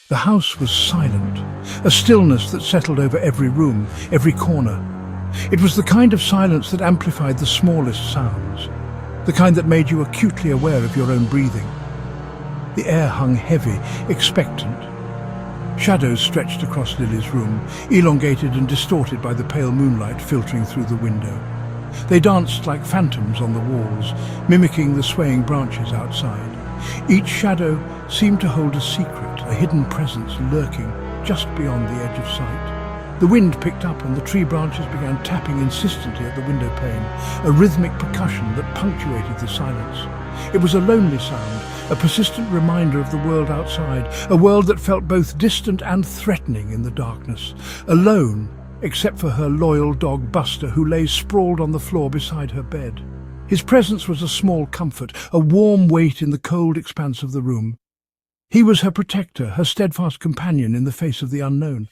The house was silent, a stillness that settled over every room, every corner. It was the kind of silence that amplified the smallest sounds, the kind that made you acutely aware of your own breathing. The air hung heavy, expectant. Shadows stretched across Lily's room, elongated and distorted by the pale moonlight filtering through the window. They danced like phantoms on the walls, mimicking the swaying branches outside. Each shadow seemed to hold a secret, a hidden presence lurking just beyond the edge of sight. The wind picked up and the tree branches began tapping insistently at the window pane, a rhythmic percussion that punctuated the silence. It was a lonely sound, a persistent reminder of the world outside, a world that felt both distant and threatening in the darkness. Alone, except for her loyal dog Buster, who lay sprawled on the floor beside her bed. His presence was a small comfort, a warm weight in the cold expanse of the room. He was her protector, her steadfast companion in the face of the unknown.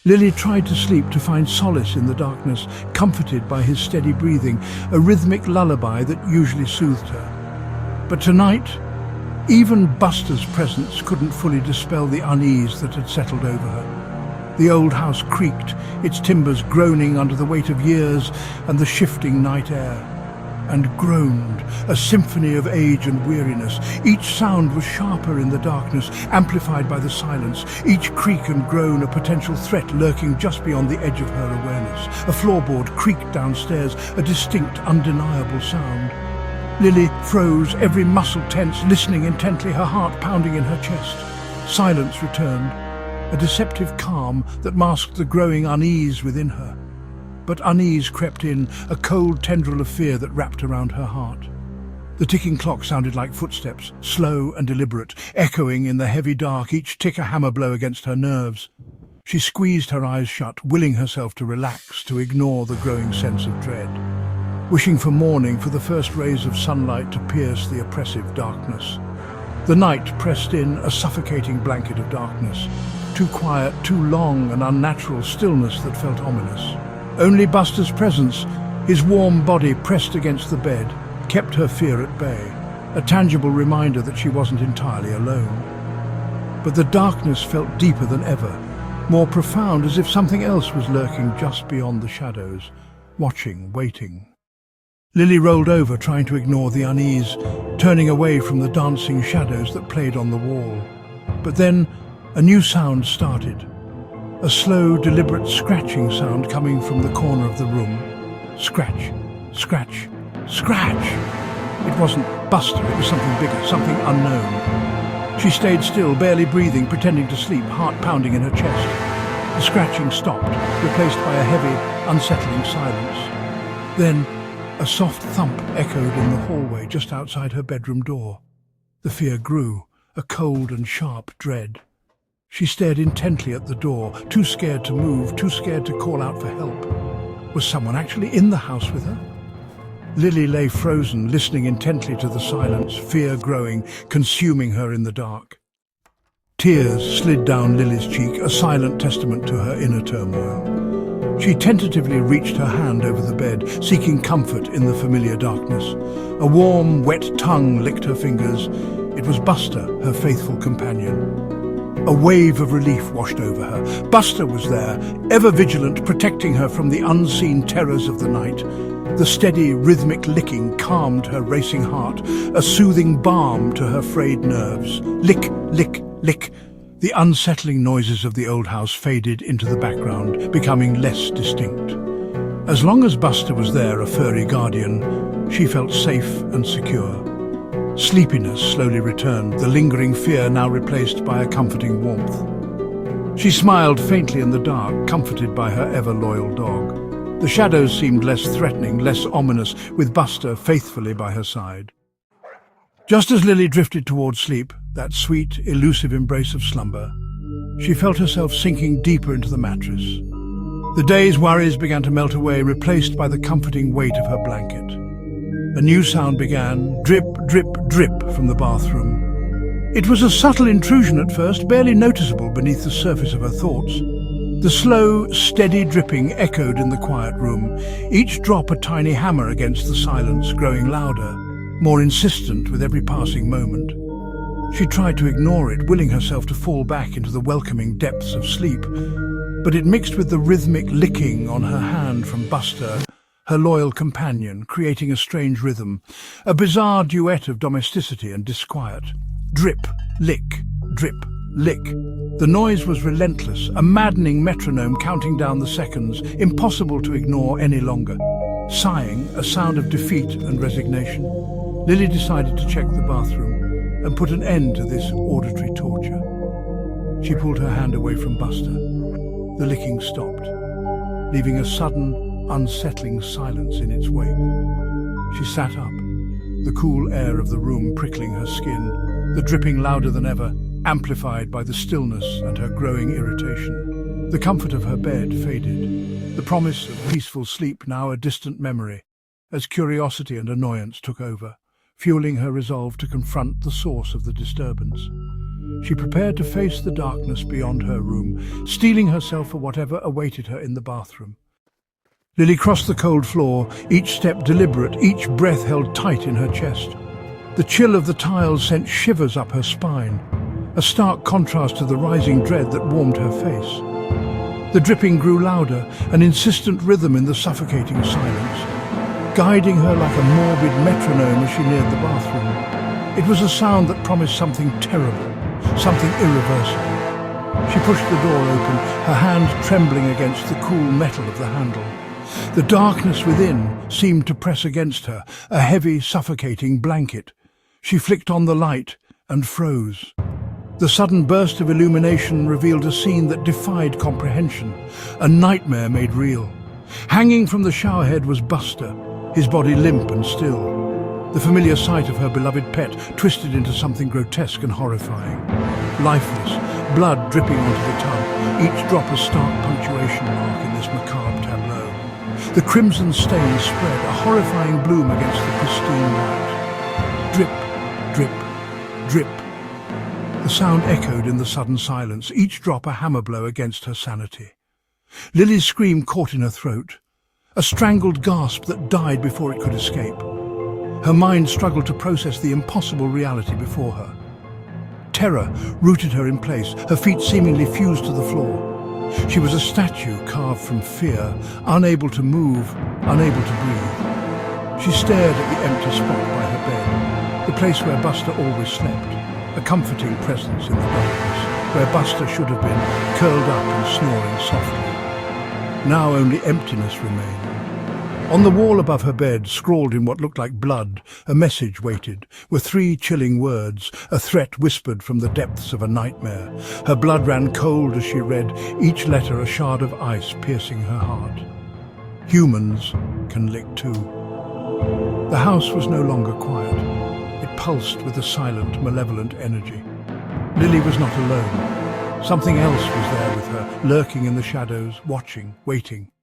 Lily tried to sleep, to find solace in the darkness, comforted by his steady breathing, a rhythmic lullaby that usually soothed her. But tonight, even Buster's presence couldn't fully dispel the unease that had settled over her. The old house creaked, its timbers groaning under the weight of years and the shifting night air, and groaned, a symphony of age and weariness. Each sound was sharper in the darkness, amplified by the silence, each creak and groan a potential threat lurking just beyond the edge of her awareness. A floorboard creaked downstairs, a distinct, undeniable sound. Lily froze, every muscle tense, listening intently, her heart pounding in her chest. Silence returned, a deceptive calm that masked the growing unease within her. But unease crept in, a cold tendril of fear that wrapped around her heart. The ticking clock sounded like footsteps, slow and deliberate, echoing in the heavy dark, each tick a hammer blow against her nerves. She squeezed her eyes shut, willing herself to relax, to ignore the growing sense of dread. Wishing for morning, for the first rays of sunlight to pierce the oppressive darkness. The night pressed in, a suffocating blanket of darkness. Too quiet, too long, an unnatural stillness that felt ominous. Only Buster's presence, his warm body pressed against the bed, kept her fear at bay, a tangible reminder that she wasn't entirely alone. But the darkness felt deeper than ever, more profound, as if something else was lurking just beyond the shadows, watching, waiting. Lily rolled over, trying to ignore the unease, turning away from the dancing shadows that played on the wall. But then a new sound started. A slow, deliberate scratching sound coming from the corner of the room. Scratch, scratch, scratch! It wasn't Buster, it was something bigger, something unknown. She stayed still, barely breathing, pretending to sleep, heart pounding in her chest. The scratching stopped, replaced by a heavy, unsettling silence. Then a soft thump echoed in the hallway just outside her bedroom door. The fear grew, a cold and sharp dread. She stared intently at the door, too scared to move, too scared to call out for help. Was someone actually in the house with her? Lily lay frozen, listening intently to the silence, fear growing, consuming her in the dark. Tears slid down Lily's cheek, a silent testament to her inner turmoil. She tentatively reached her hand over the bed, seeking comfort in the familiar darkness. A warm, wet tongue licked her fingers. It was Buster, her faithful companion. A wave of relief washed over her. Buster was there, ever vigilant, protecting her from the unseen terrors of the night. The steady, rhythmic licking calmed her racing heart, a soothing balm to her frayed nerves. Lick, lick, lick. The unsettling noises of the old house faded into the background, becoming less distinct. As long as Buster was there, a furry guardian, she felt safe and secure. Sleepiness slowly returned, the lingering fear now replaced by a comforting warmth. She smiled faintly in the dark, comforted by her ever-loyal dog. The shadows seemed less threatening, less ominous, with Buster faithfully by her side. Just as Lily drifted towards sleep, that sweet, elusive embrace of slumber, she felt herself sinking deeper into the mattress. The day's worries began to melt away, replaced by the comforting weight of her blanket. A new sound began, drip, drip, drip from the bathroom. It was a subtle intrusion at first, barely noticeable beneath the surface of her thoughts. The slow, steady dripping echoed in the quiet room, each drop a tiny hammer against the silence, growing louder, more insistent with every passing moment. She tried to ignore it, willing herself to fall back into the welcoming depths of sleep, but it mixed with the rhythmic licking on her hand from Buster, her loyal companion, creating a strange rhythm, a bizarre duet of domesticity and disquiet. Drip, lick, drip, lick. The noise was relentless, a maddening metronome counting down the seconds, impossible to ignore any longer. Sighing, a sound of defeat and resignation, Lily decided to check the bathroom and put an end to this auditory torture. She pulled her hand away from Buster. The licking stopped, leaving a sudden, unsettling silence in its wake. She sat up, the cool air of the room prickling her skin, the dripping louder than ever, amplified by the stillness and her growing irritation. The comfort of her bed faded, the promise of peaceful sleep now a distant memory, as curiosity and annoyance took over, fueling her resolve to confront the source of the disturbance. She prepared to face the darkness beyond her room, steeling herself for whatever awaited her in the bathroom. Lily crossed the cold floor, each step deliberate, each breath held tight in her chest. The chill of the tiles sent shivers up her spine, a stark contrast to the rising dread that warmed her face. The dripping grew louder, an insistent rhythm in the suffocating silence, guiding her like a morbid metronome as she neared the bathroom. It was a sound that promised something terrible, something irreversible. She pushed the door open, her hand trembling against the cool metal of the handle. The darkness within seemed to press against her, a heavy, suffocating blanket. She flicked on the light and froze. The sudden burst of illumination revealed a scene that defied comprehension, a nightmare made real. Hanging from the showerhead was Buster, his body limp and still. The familiar sight of her beloved pet twisted into something grotesque and horrifying. Lifeless, blood dripping onto the tub, each drop a stark punctuation mark in this macabre tableau. The crimson stain spread, a horrifying bloom against the pristine white. Drip, drip, drip. The sound echoed in the sudden silence, each drop a hammer blow against her sanity. Lily's scream caught in her throat, a strangled gasp that died before it could escape. Her mind struggled to process the impossible reality before her. Terror rooted her in place, her feet seemingly fused to the floor. She was a statue carved from fear, unable to move, unable to breathe. She stared at the empty spot by her bed, the place where Buster always slept, a comforting presence in the darkness, where Buster should have been, curled up and snoring softly. Now only emptiness remained. On the wall above her bed, scrawled in what looked like blood, a message waited, were 3 chilling words, a threat whispered from the depths of a nightmare. Her blood ran cold as she read, each letter a shard of ice piercing her heart. Humans can lick too. The house was no longer quiet. It pulsed with a silent, malevolent energy. Lily was not alone. Something else was there with her, lurking in the shadows, watching, waiting.